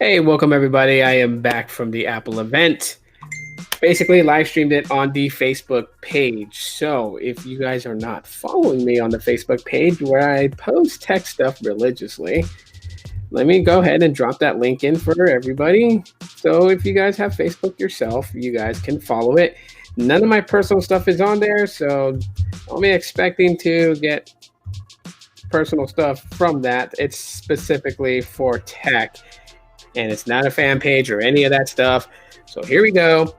Hey, welcome everybody. I am back from the Apple event. Basically, live streamed it on the Facebook page. So if you guys are not following me on the Facebook page where I post tech stuff religiously, let me go ahead and drop that link in for everybody. So if you guys have Facebook yourself, you guys can follow it. None of my personal stuff is on there, so don't be expecting to get personal stuff from that. It's specifically for tech, and it's not a fan page or any of that stuff. So here we go.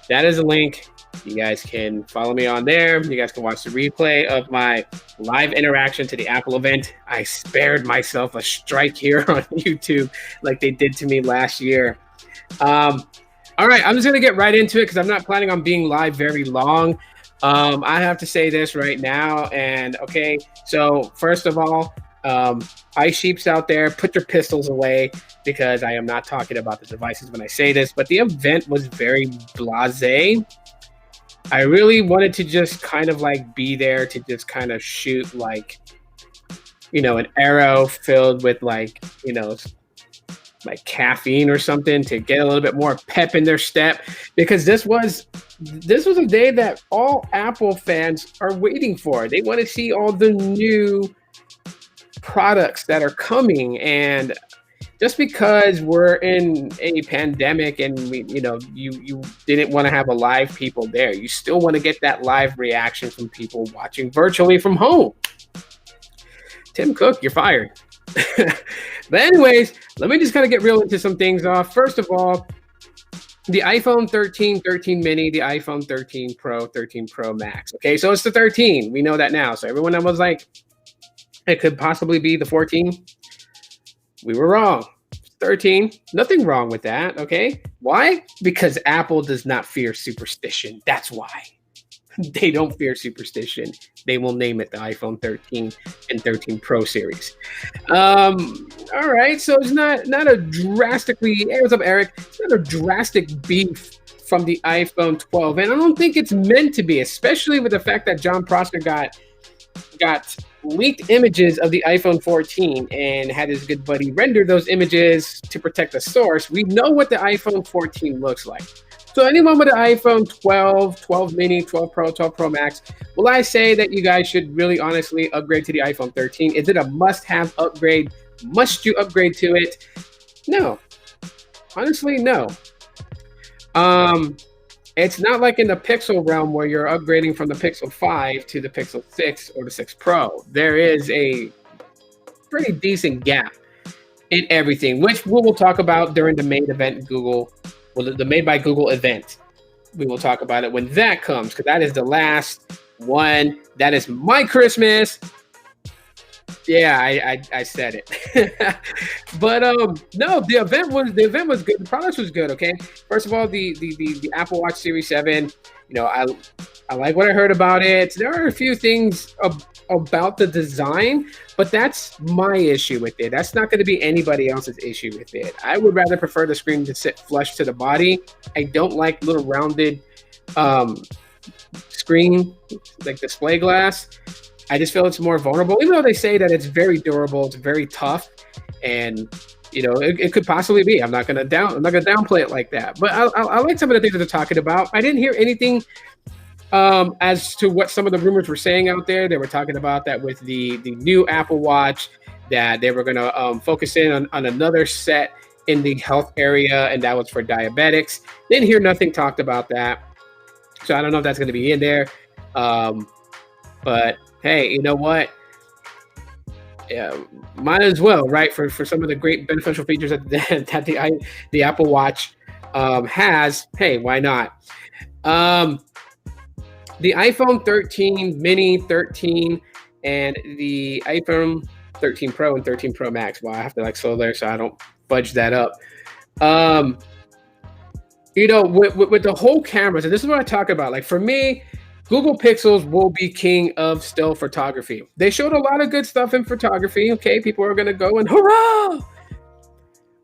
That is a link. You guys can follow me on there. You guys can watch the replay of my live interaction to the Apple event. I spared myself a strike here on YouTube like they did to me last year. All right, I'm just gonna get right into it because I'm not planning on being live very long. I have to say this right now, and okay, so first of all, ice sheeps out there, put your pistols away, because I am not talking about the devices when I say this, but the event was very blasé. I really wanted to just kind of like be there to just kind of shoot like, an arrow filled with like caffeine or something to get a little bit more pep in their step, because this was a day that all Apple fans are waiting for. They want to see all the new products that are coming, and just because we're in a pandemic and you didn't want to have a live people there, you still want to get that live reaction from people watching virtually from home. Tim Cook, you're fired. But anyways, let me just kind of get real into some things. First of all, the iPhone 13, 13 mini, the iPhone 13 Pro, 13 Pro Max. Okay, so it's the 13. We know that now. So everyone that was like, it could possibly be the 14, we were wrong. 13, nothing wrong with that, okay? Why? Because Apple does not fear superstition. That's why. They don't fear superstition. They will name it the iPhone 13 and 13 Pro series. All right, so it's not a drastically, hey, what's up, Eric? It's not a drastic beef from the iPhone 12, and I don't think it's meant to be, especially with the fact that John Prosser got leaked images of the iPhone 14 and had his good buddy render those images to protect the source. We know what the iPhone 14 looks like. So anyone with an iPhone 12, 12 mini, 12 Pro, 12 Pro Max, will I say that you guys should really honestly upgrade to the iPhone 13? Is it a must-have upgrade? Must you upgrade to it? No. Honestly, no. It's not like in the Pixel realm where you're upgrading from the Pixel 5 to the Pixel 6 or the 6 Pro. There is a pretty decent gap in everything, which we will talk about during the Made event the Made by Google event. We will talk about it when that comes, because that is the last one. That is my Christmas. Yeah, I said it. But no, the event was good. The product was good. Okay, first of all, the Apple Watch Series 7. I like what I heard about it. There are a few things about the design, but that's my issue with it. That's not going to be anybody else's issue with it. I would rather prefer the screen to sit flush to the body. I don't like little rounded screen like display glass. I just feel it's more vulnerable, even though they say that it's very durable, it's very tough, and it could possibly be. I'm not gonna downplay it like that. But I like some of the things that they're talking about. I didn't hear anything as to what some of the rumors were saying out there. They were talking about that with the new Apple Watch, that they were gonna focus in on another set in the health area, and that was for diabetics. Didn't hear nothing talked about that, so I don't know if that's gonna be in there. But hey, you know what? Yeah, might as well, right? For some of the great beneficial features that the Apple Watch has. Hey, why not? The iPhone 13 mini, 13, and the iPhone 13 Pro and 13 Pro Max. Well, I have to slow there so I don't fudge that up. With the whole cameras, and this is what I talk about. Like for me, Google Pixels will be king of still photography. They showed a lot of good stuff in photography. Okay, people are going to go and hurrah!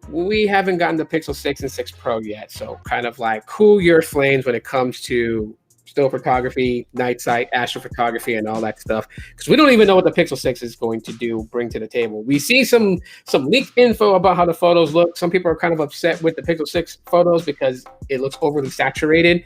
We haven't gotten the Pixel 6 and 6 Pro yet, so kind of like cool your flames when it comes to still photography, night sight, astrophotography, and all that stuff. Because we don't even know what the Pixel 6 is going to bring to the table. We see some leaked info about how the photos look. Some people are kind of upset with the Pixel 6 photos because it looks overly saturated.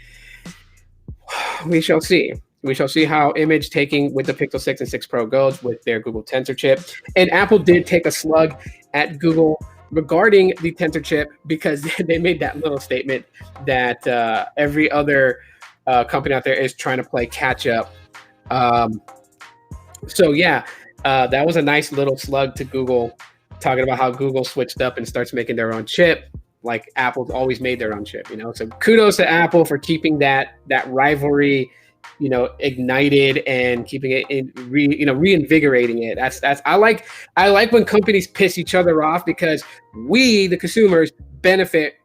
We shall see. We shall see how image taking with the Pixel 6 and 6 Pro goes with their Google Tensor chip. And Apple did take a slug at Google regarding the Tensor chip because they made that little statement that every other company out there is trying to play catch up. So yeah, that was a nice little slug to Google, talking about how Google switched up and starts making their own chip, like Apple's always made their own chip. So kudos to Apple for keeping that rivalry, ignited and keeping it reinvigorating it. That's I like when companies piss each other off, because we, the consumers, benefit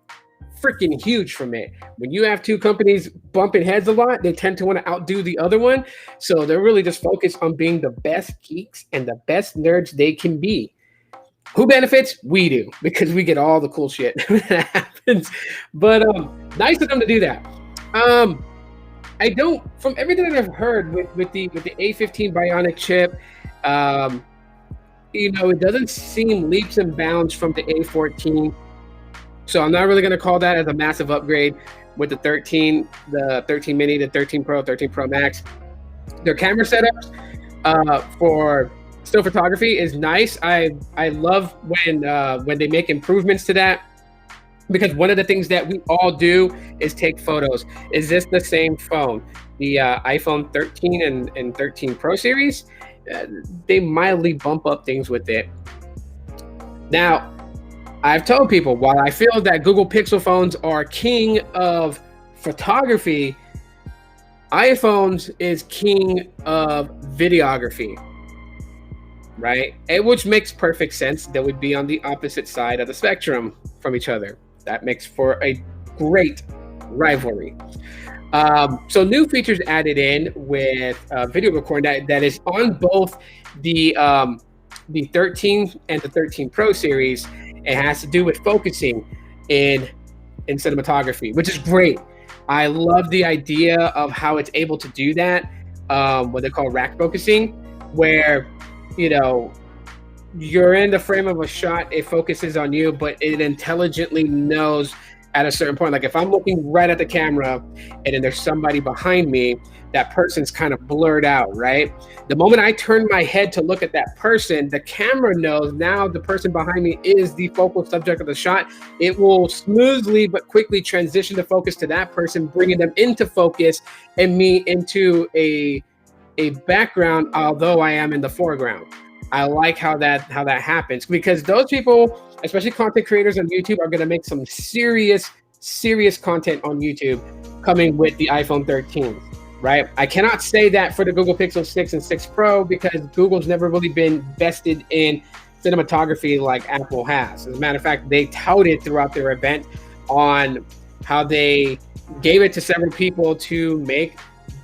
freaking huge from it. When you have two companies bumping heads a lot, they tend to want to outdo the other one. So they're really just focused on being the best geeks and the best nerds they can be. Who benefits? We do, because we get all the cool shit that happens. But nice of them to do that. I don't, from everything that I've heard with the A15 Bionic chip, it doesn't seem leaps and bounds from the A14. So I'm not really going to call that as a massive upgrade with the 13 mini, the 13 Pro, 13 Pro Max. Their camera setups for still photography is nice. I love when they make improvements to that, because one of the things that we all do is take photos. Is this the same phone? The iPhone 13 and 13 Pro series, they mildly bump up things with it. Now, I've told people, while I feel that Google Pixel phones are king of photography, iPhones is king of videography, right? Which makes perfect sense. They would be on the opposite side of the spectrum from each other. That makes for a great rivalry. So new features added in with video recording that is on both the 13 and the 13 Pro series. It has to do with focusing in cinematography, which is great. I love the idea of how it's able to do that, what they call rack focusing, where, you're in the frame of a shot, it focuses on you, but it intelligently knows at a certain point, like if I'm looking right at the camera and then there's somebody behind me, that person's kind of blurred out, right? The moment I turn my head to look at that person, the camera knows now the person behind me is the focal subject of the shot. It will smoothly but quickly transition the focus to that person, bringing them into focus and me into a background, although I am in the foreground. I like how that happens, because those people, especially content creators on YouTube, are going to make some serious content on YouTube coming with the iPhone 13, right? I cannot say that for the Google Pixel 6 and 6 Pro, because Google's never really been vested in cinematography like Apple has. As a matter of fact, they touted throughout their event on how they gave it to several people to make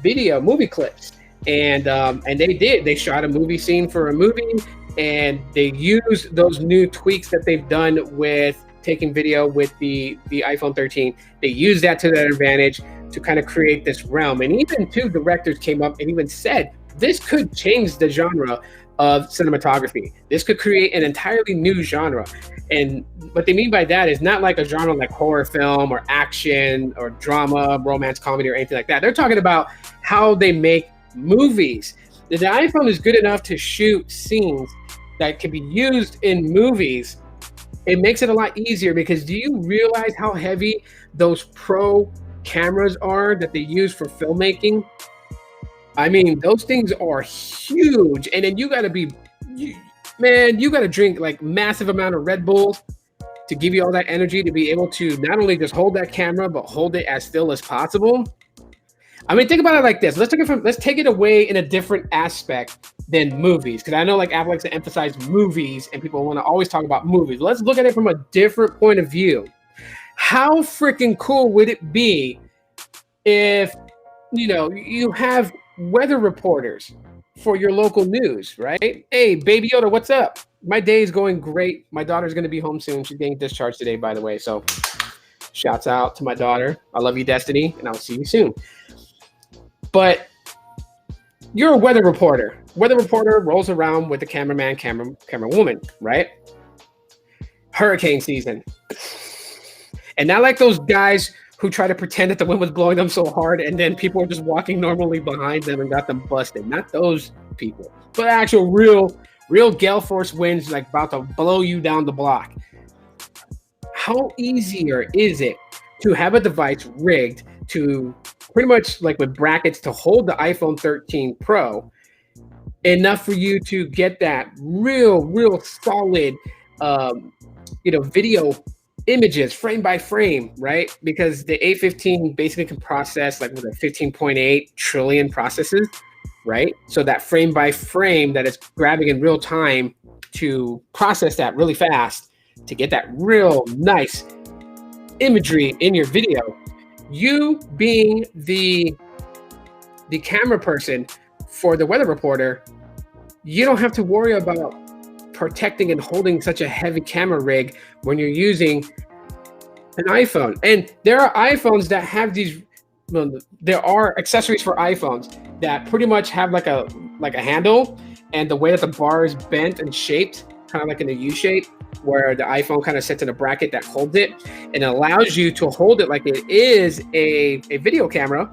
movie clips. And they did. They shot a movie scene for a movie, and they used those new tweaks that they've done with taking video with the iPhone 13. They used that to their advantage to kind of create this realm. And even two directors came up and even said, this could change the genre of cinematography. This could create an entirely new genre. And what they mean by that is not like a genre like horror film or action or drama, romance, comedy, or anything like that. They're talking about how they make movies. The iPhone is good enough to shoot scenes that can be used in movies. It makes it a lot easier, because do you realize how heavy those Pro cameras are that they use for filmmaking? I mean, those things are huge. And then you got to drink like massive amount of Red Bull to give you all that energy to be able to not only just hold that camera, but hold it as still as possible. I mean, think about it like this. Let's take it away in a different aspect than movies, because I know like Apple likes to emphasize movies and people want to always talk about movies. Let's look at it from a different point of view. How freaking cool would it be if, you have weather reporters for your local news, right? Hey, Baby Yoda, what's up? My day is going great. My daughter's going to be home soon. She's getting discharged today, by the way. So shouts out to my daughter. I love you, Destiny, and I'll see you soon. But you're a weather reporter. Weather reporter rolls around with the cameraman, camera woman, right? Hurricane season. And not like those guys who try to pretend that the wind was blowing them so hard and then people are just walking normally behind them and got them busted. Not those people, but actual real gale force winds like about to blow you down the block. How easier is it to have a device rigged to pretty much like with brackets to hold the iPhone 13 Pro enough for you to get that real solid, video images frame by frame, right? Because the A15 basically can process like with a 15.8 trillion processes, right? So that frame by frame that it's grabbing in real time to process that really fast to get that real nice imagery in your video. You being the camera person for the weather reporter, you don't have to worry about protecting and holding such a heavy camera rig when you're using an iPhone. And there are iPhones that have these, there are accessories for iPhones that pretty much have like a handle, and the way that the bar is bent and shaped, kind of like in a U shape, where the iPhone kind of sits in a bracket that holds it, and it allows you to hold it like it is a video camera,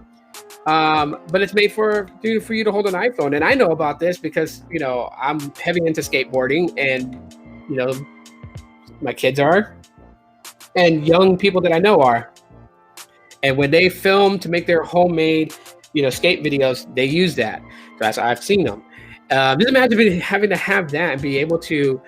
but it's made for you to hold an iPhone. And I know about this because I'm heavy into skateboarding, and my kids are, and young people that I know are, and when they film to make their homemade skate videos, they use that. So I've seen them. Just imagine having to have that and be able to,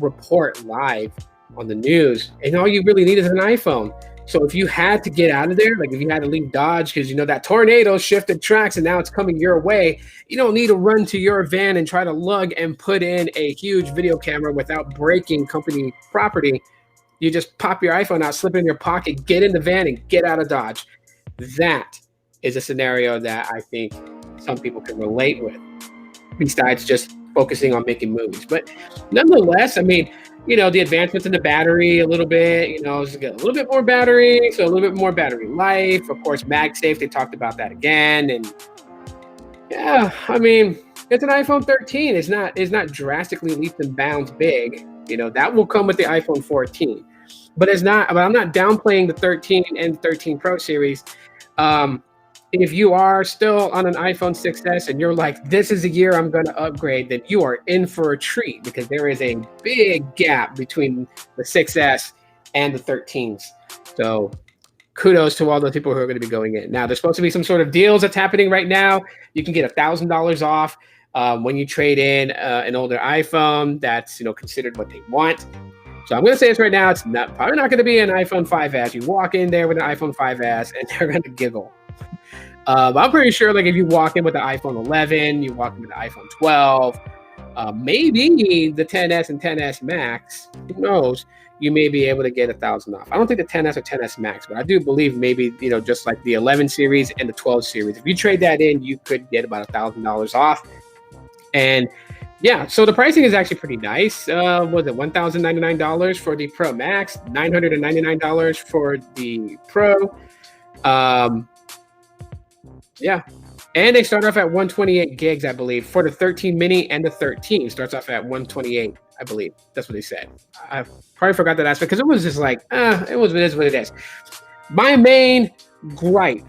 report live on the news. And all you really need is an iPhone. So if you had to get out of there, like if you had to leave Dodge because that tornado shifted tracks and now it's coming your way, you don't need to run to your van and try to lug and put in a huge video camera without breaking company property. You just pop your iPhone out, slip it in your pocket, get in the van, and get out of Dodge. That is a scenario that I think some people can relate with, besides just focusing on making movies. But nonetheless, the advancements in the battery a little bit, it's got a little bit more battery, so a little bit more battery life. Of course, MagSafe, they talked about that again. And yeah, it's an iPhone 13. It's not drastically leaps and bounds big. That will come with the iPhone 14. But I'm not downplaying the 13 and 13 Pro series. If you are still on an iPhone 6s and you're like, this is the year I'm going to upgrade, then you are in for a treat, because there is a big gap between the 6s and the 13s. So kudos to all those people who are going to be going in. Now, there's supposed to be some sort of deals that's happening right now. You can get $1,000 off when you trade in an older iPhone that's considered what they want. So I'm going to say this right now. It's probably not going to be an iPhone 5s. You walk in there with an iPhone 5s and they're going to giggle. I'm pretty sure if you walk in with the iPhone 11, you walk in with the iPhone 12, maybe the 10s and 10s Max, who knows, you may be able to get $1,000 off. I don't think the 10s or 10s Max, but I do believe maybe, just like the 11 series and the 12 series. If you trade that in, you could get about $1,000 off. And yeah, so the pricing is actually pretty nice. Was it $1,099 for the Pro Max, $999 for the Pro. Yeah, and they start off at 128 gigs, I believe, for the 13 mini, and the 13 starts off at 128, I believe. That's what they said. I probably forgot that aspect because it was just like, it is what it is. My main gripe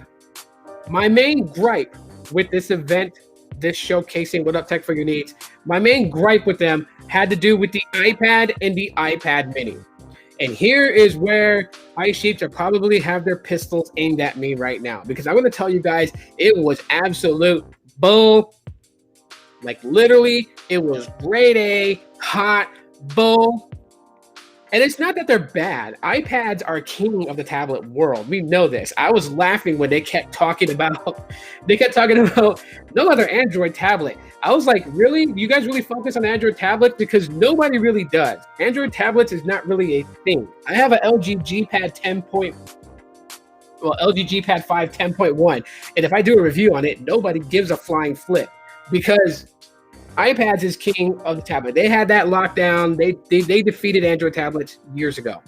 with this event, this showcasing What Up Tech for Your Needs, my main gripe with them had to do with the iPad and the iPad mini. And here is where Ice Sheeps are probably have their pistols aimed at me right now, because I'm going to tell you guys, it was absolute bull. Like literally, it was grade A, hot bull. And it's not that they're bad. iPads are king of the tablet world. We know this. I was laughing when they kept talking about no other Android tablet. I was like, really? You guys really focus on Android tablets? Because nobody really does. Android tablets is not really a thing. I have an LG G Pad LG G Pad 5 10.1. And if I do a review on it, nobody gives a flying flip, because iPads is king of the tablet. They had that lockdown. They defeated Android tablets years ago.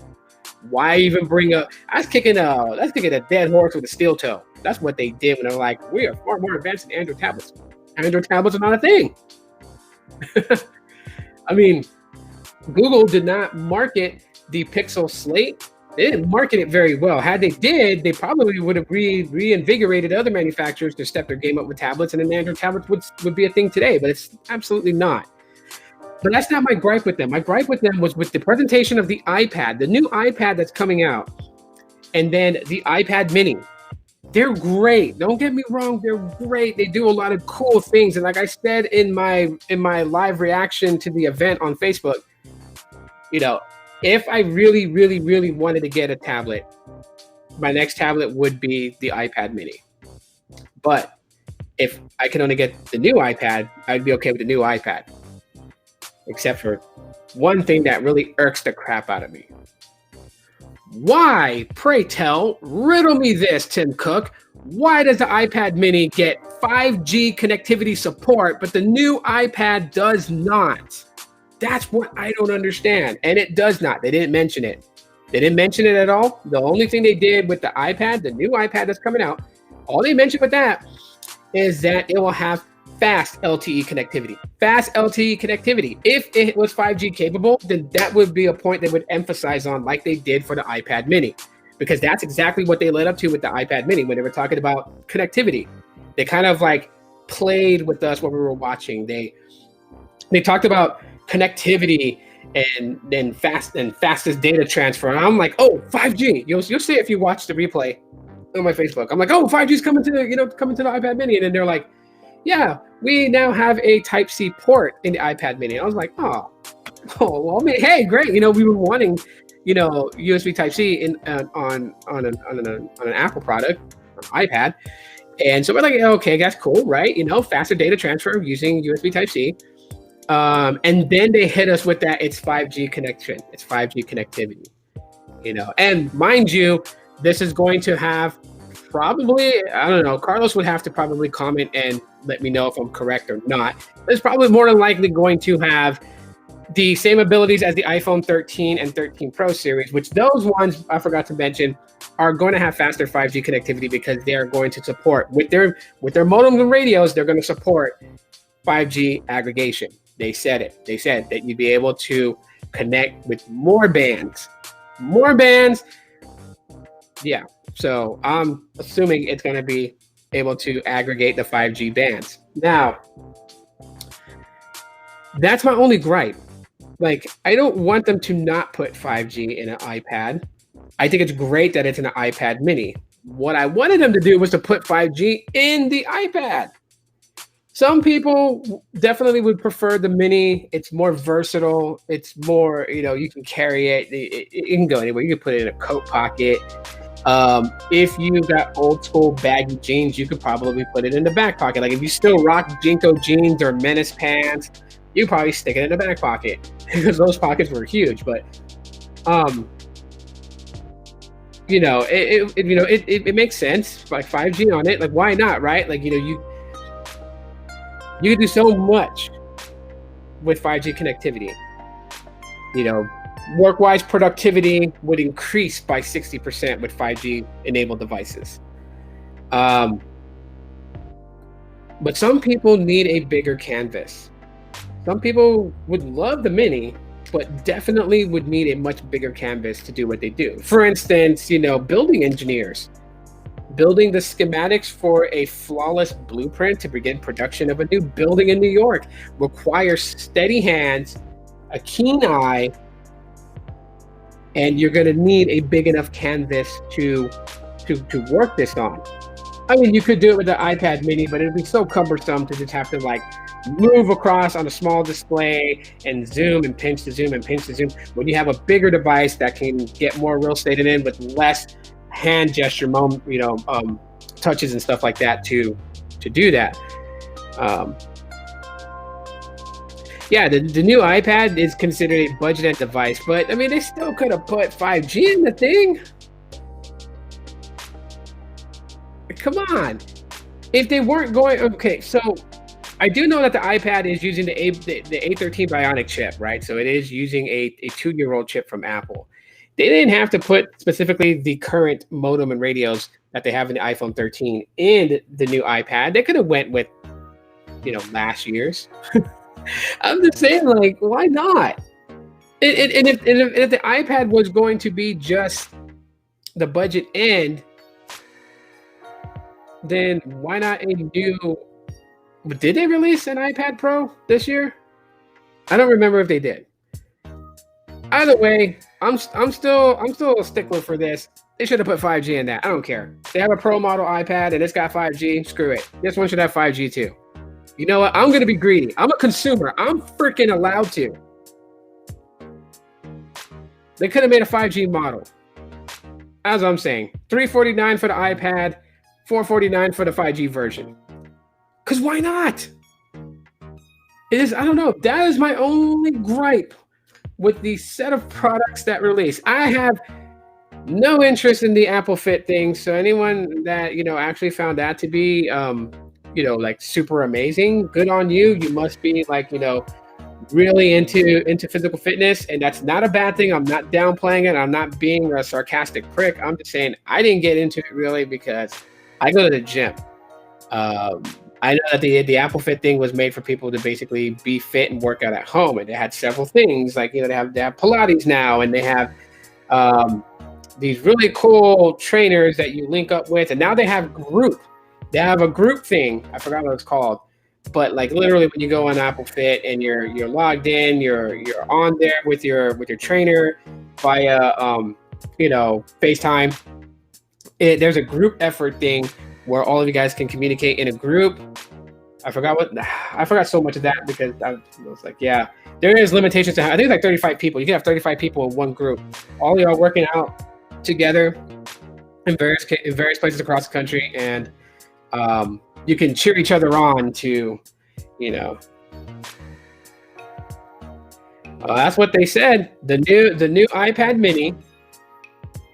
Why even bring up? That's kicking a dead horse with a steel toe. That's what they did when they're like, we are far more advanced than Android tablets. Android tablets are not a thing. I mean, Google did not market the Pixel Slate. They didn't market it very well. Had they did, they probably would have reinvigorated other manufacturers to step their game up with tablets, and then Android tablets would be a thing today, but it's absolutely not. But that's not my gripe with them. My gripe with them was with the presentation of the iPad, the new iPad that's coming out, and then the iPad mini. They're great. Don't get me wrong. They're great. They do a lot of cool things. And like I said in my live reaction to the event on Facebook, if I really, really, really wanted to get a tablet, my next tablet would be the iPad mini. But if I can only get the new iPad, I'd be okay with the new iPad. Except for one thing that really irks the crap out of me. Why, pray tell, riddle me this, Tim Cook, why does the iPad mini get 5G connectivity support, but the new iPad does not? That's what I don't understand. And it does not. They didn't mention it. They didn't mention it at all. The only thing they did with the iPad, the new iPad that's coming out, all they mentioned with that is that it will have fast LTE connectivity. Fast LTE connectivity. If it was 5G capable, then that would be a point they would emphasize on, like they did for the iPad mini, because that's exactly what they led up to with the iPad mini when they were talking about connectivity. They kind of like played with us when we were watching. They talked about connectivity and then fastest data transfer. And I'm like, oh, 5G. You'll see if you watch the replay on my Facebook. I'm like, oh, 5G is coming to the iPad mini, and then they're like, yeah, we now have a Type-C port in the iPad mini. I was like, oh, well, I mean, hey, great. We were wanting, USB Type-C on an Apple product, on iPad. And so we're like, okay, that's cool, right? Faster data transfer using USB Type-C. And then they hit us with that it's 5G connection. It's 5G connectivity, And mind you, this is going to have probably, I don't know, Carlos would have to probably comment and let me know if I'm correct or not. It's probably more than likely going to have the same abilities as the iPhone 13 and 13 Pro series, which those ones, I forgot to mention, are going to have faster 5G connectivity because they are going to support, with their modems and radios, they're going to support 5G aggregation. They said it. They said that you'd be able to connect with more bands. More bands. Yeah. So I'm assuming it's going to be able to aggregate the 5G bands. Now, that's my only gripe. Like, I don't want them to not put 5G in an iPad. I think it's great that it's in an iPad mini. What I wanted them to do was to put 5G in the iPad. Some people definitely would prefer the mini. It's more versatile. It's more, you can carry it. It can go anywhere. You can put it in a coat pocket. If you got old school baggy jeans, you could probably put it in the back pocket. Like if you still rock Jinko jeans or Menace pants, you probably stick it in the back pocket because those pockets were huge. But it makes sense. Like 5G on it, like why not, right? Like you can do so much with 5G connectivity. Work-wise productivity would increase by 60% with 5G enabled devices. But some people need a bigger canvas. Some people would love the mini, but definitely would need a much bigger canvas to do what they do. For instance, building engineers. Building the schematics for a flawless blueprint to begin production of a new building in New York requires steady hands, a keen eye, and you're going to need a big enough canvas to work this on. I mean, you could do it with the iPad mini, but it'd be so cumbersome to just have to like move across on a small display and zoom and pinch to zoom and pinch to zoom. When you have a bigger device that can get more real estate in with less hand gesture touches and stuff like that to do that. The new iPad is considered a budgeted device, but I mean they still could have put 5G in the thing. Come on. If they weren't going, okay, so I do know that the iPad is using the A13 Bionic chip, right? So it is using a 2-year-old chip from Apple. they didn't have to put specifically the current modem and radios that they have in the iPhone 13 and the new iPad. They could have went with, last year's. I'm just saying, like, why not? And if the iPad was going to be just the budget end, then why not a new? Did they release an iPad Pro this year? I don't remember if they did. Either way, I'm still a stickler for this. They should have put 5G in that. I don't care. They have a Pro model iPad and it's got 5G. Screw it. This one should have 5G too. You know what? I'm gonna be greedy. I'm a consumer. I'm freaking allowed to. They could have made a 5G model. As I'm saying, $349 for the iPad, $449 for the 5G version. Cause why not? I don't know. That is my only gripe with the set of products that release. I have no interest in the Apple Fit thing. So anyone that, actually found that to be, like super amazing, good on you. You must be like, really into physical fitness. And that's not a bad thing. I'm not downplaying it. I'm not being a sarcastic prick. I'm just saying I didn't get into it really because I go to the gym. I know that the Apple Fit thing was made for people to basically be fit and work out at home, and they had several things like they have Pilates now, and they have these really cool trainers that you link up with, and now they have group. They have a group thing. I forgot what it's called, but like literally when you go on Apple Fit and you're logged in, you're on there with your trainer via FaceTime. There's a group effort thing where all of you guys can communicate in a group. I forgot so much of that because I was like, yeah, there is limitations to I think it's like 35 people. You can have 35 people in one group. All of y'all working out together in various places across the country, and you can cheer each other on to, that's what they said. The new iPad Mini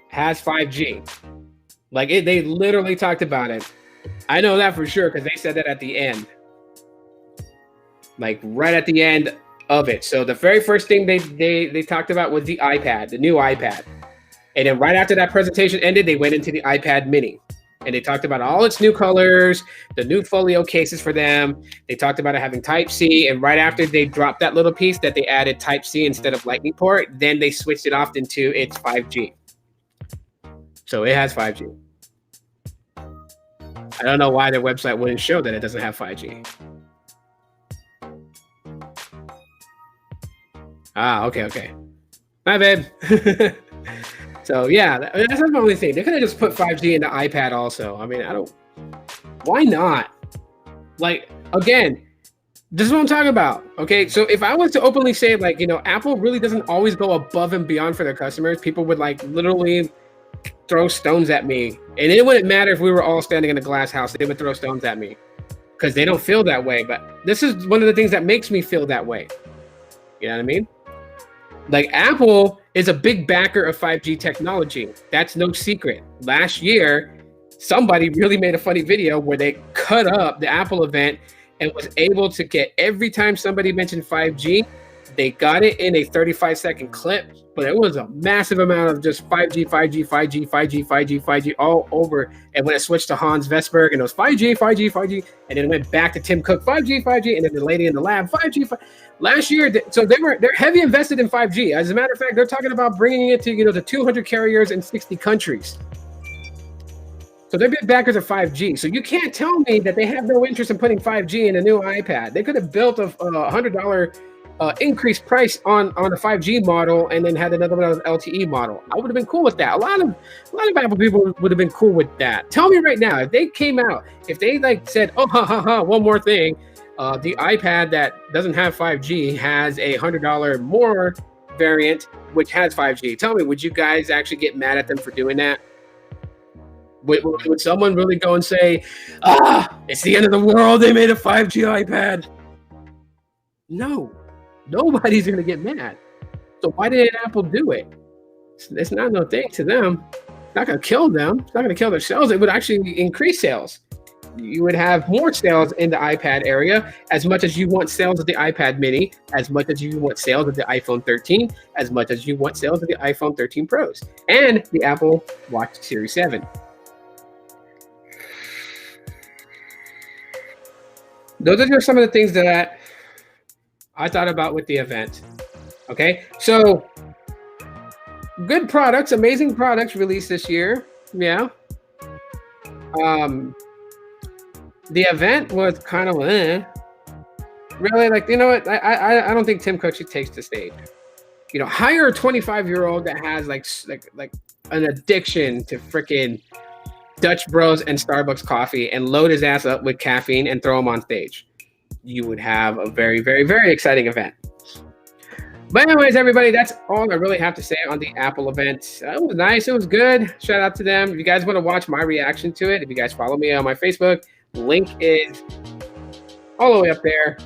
has 5G. Like they literally talked about it. I know that for sure because they said that at the end, like right at the end of it. So the very first thing they talked about was the iPad, the new iPad, and then right after that presentation ended, they went into the iPad Mini, and they talked about all its new colors, the new folio cases for them. They talked about it having Type-C, and right after they dropped that little piece that they added Type-C instead of Lightning port, then they switched it off into its 5G. So it has 5G. I don't know why their website wouldn't show that it doesn't have 5G. Okay. My bad. So yeah, that's the only thing. They could have just put 5G in the iPad also. I mean, why not? Like, again, this is what I'm talking about. Okay, so if I was to openly say, like, Apple really doesn't always go above and beyond for their customers, people would like literally throw stones at me, and it wouldn't matter if we were all standing in a glass house. They would throw stones at me because they don't feel that way. But this is one of the things that makes me feel that way. You know what I mean? Like, Apple is a big backer of 5G technology. That's no secret. Last year, somebody really made a funny video where they cut up the Apple event and was able to get, every time somebody mentioned 5G, they got it in a 35-second clip, but it was a massive amount of just 5G all over. And when it switched to Hans Vestberg, and it was 5G, and then it went back to Tim Cook, 5G, and then the lady in the lab, 5G. Last year, so they're heavy invested in 5G. As a matter of fact, they're talking about bringing it to the 200 carriers in 60 countries. So they're big backers of 5G. So you can't tell me that they have no interest in putting 5G in a new iPad. They could have built a $100 increased price on the 5G model and then had another one of LTE model. I would have been cool with that. A lot of Apple people would have been cool with that. Tell me right now, if they came out, if they like said, oh, one more thing, the iPad that doesn't have 5G has a $100 more variant which has 5G. Tell me, would you guys actually get mad at them for doing that? Would someone really go and say, it's the end of the world, they made a 5G iPad? No. Nobody's going to get mad. So why did Apple do it? It's not no thing to them. It's not going to kill them. It's not going to kill their sales. It would actually increase sales. You would have more sales in the iPad area, as much as you want sales of the iPad mini, as much as you want sales of the iPhone 13, as much as you want sales of the iPhone 13 Pros, and the Apple Watch Series 7. Those are just some of the things that I thought about with the event. Okay, so good products, amazing products released this year. Yeah. The event was kind of really, like, you know what? I don't think Tim Cook should take the stage. You know, hire a 25-year-old that has like an addiction to freaking Dutch Bros and Starbucks coffee and load his ass up with caffeine and throw him on stage. You would have a very, very, very exciting event. But anyways, everybody, that's all I really have to say on the Apple event. It was nice. It was good. Shout out to them. If you guys want to watch my reaction to it, if you guys follow me on my Facebook, link is all the way up there.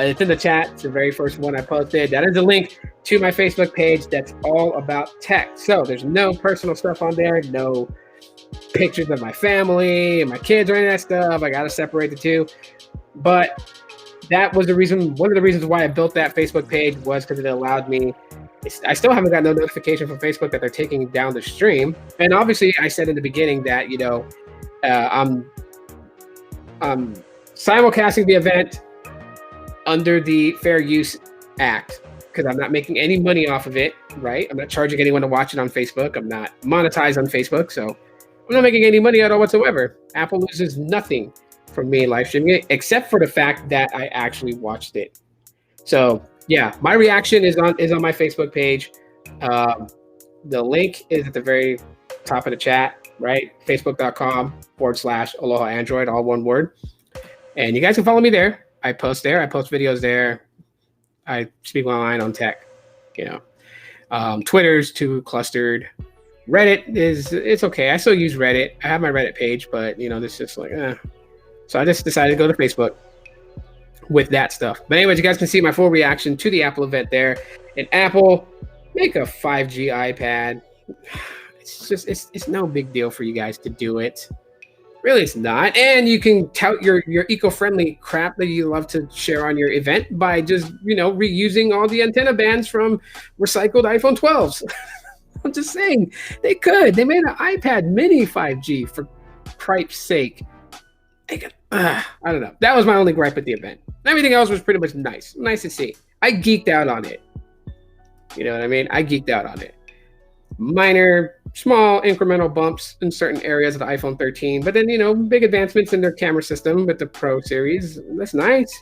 It's in the chat. It's the very first one I posted. That is a link to my Facebook page that's all about tech. So there's no personal stuff on there, no pictures of my family and my kids or any of that stuff. I got to separate the two. But that was the reason, one of the reasons why I built that Facebook page was because it allowed me, I still haven't got no notification from Facebook that they're taking down the stream. And obviously I said in the beginning that, you know, I'm simulcasting the event under the Fair Use Act because I'm not making any money off of it, right? I'm not charging anyone to watch it on Facebook. I'm not monetized on Facebook, so I'm not making any money at all whatsoever. Apple loses nothing from me live streaming it, except for the fact that I actually watched it. So yeah, my reaction is on my Facebook page. The link is at the very top of the chat, right? Facebook.com/Aloha Android, all one word. And you guys can follow me there. I post there. I post videos there. I speak online on tech, you know. Twitter's too clustered. Reddit it's okay. I still use Reddit. I have my Reddit page, but you know, this is like, So I just decided to go to Facebook with that stuff. But anyways, you guys can see my full reaction to the Apple event there. And Apple, make a 5G iPad. It's just, it's no big deal for you guys to do it. Really, it's not. And you can tout your eco-friendly crap that you love to share on your event by just, you know, reusing all the antenna bands from recycled iPhone 12s. I'm just saying, they could. They made an iPad mini 5G, for Christ's sake. I don't know. That was my only gripe at the event. Everything else was pretty much nice. Nice to see. I geeked out on it. You know what I mean? I geeked out on it. Minor, small, incremental bumps in certain areas of the iPhone 13. But then, you know, big advancements in their camera system with the Pro series. That's nice.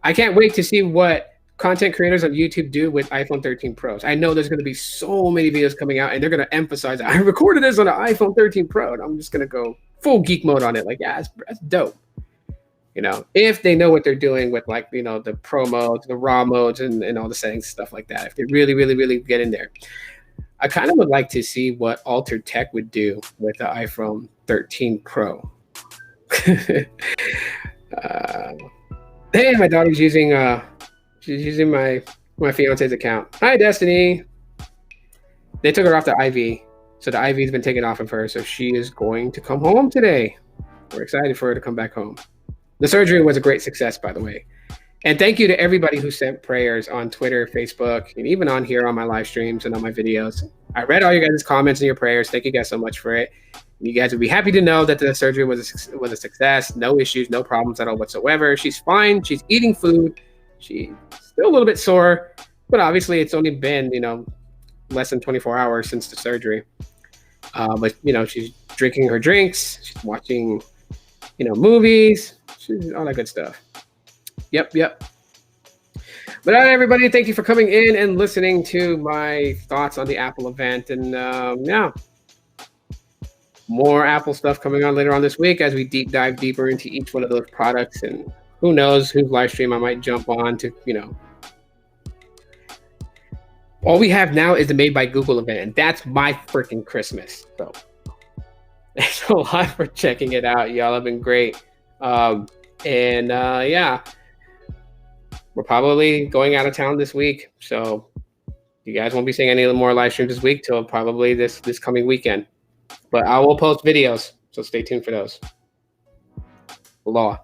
I can't wait to see what content creators on YouTube do with iPhone 13 Pros. I know there's going to be so many videos coming out, and they're going to emphasize, I recorded this on an iPhone 13 Pro, and I'm just going to go full geek mode on it. Like, yeah, that's dope. You know, if they know what they're doing with, like, you know, the Pro modes, the RAW modes, and all the settings, stuff like that. If they really, really, really get in there. I kind of would like to see what Altered Tech would do with the iPhone 13 Pro. Hey, my daughter's using she's using my fiance's account. Hi, Destiny. They took her off the IV. So the IV's been taken off of her. So she is going to come home today. We're excited for her to come back home. The surgery was a great success, by the way. And thank you to everybody who sent prayers on Twitter, Facebook, and even on here on my live streams and on my videos. I read all your guys' comments and your prayers. Thank you guys so much for it. You guys would be happy to know that the surgery was a success. No issues, no problems at all whatsoever. She's fine. She's eating food. She's still a little bit sore, but obviously it's only been, you know, less than 24 hours since the surgery. But, you know, she's drinking her drinks. She's watching, you know, movies. She's all that good stuff. Yep. But everybody, thank you for coming in and listening to my thoughts on the Apple event. And yeah, more Apple stuff coming on later on this week as we deep dive deeper into each one of those products. And who knows whose live stream I might jump on to, you know. All we have now is the Made by Google event, and that's my freaking Christmas. So thanks a lot for checking it out. Y'all have been great. Yeah, we're probably going out of town this week. So you guys won't be seeing any more live streams this week till probably this coming weekend. But I will post videos. So stay tuned for those. Law.